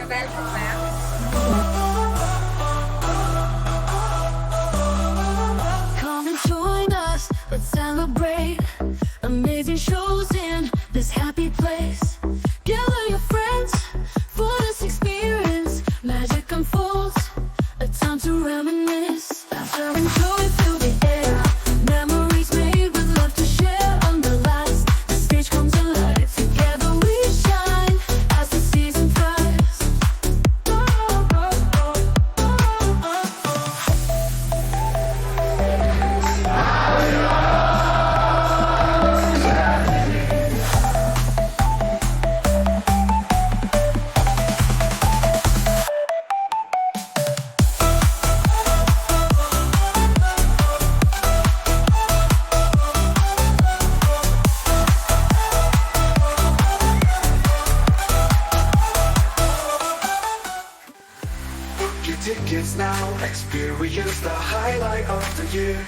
Välkommen. Come and join us, let's celebrate amazing shows in this happy place. Gather your friends for this experience. Magic unfolds, a time to reminisce. Laughter and joy fill the air. Memories made with love to share under lights. The stage comes alive. Together we shine as the season thrives. Book your tickets now, experience the highlight of the year.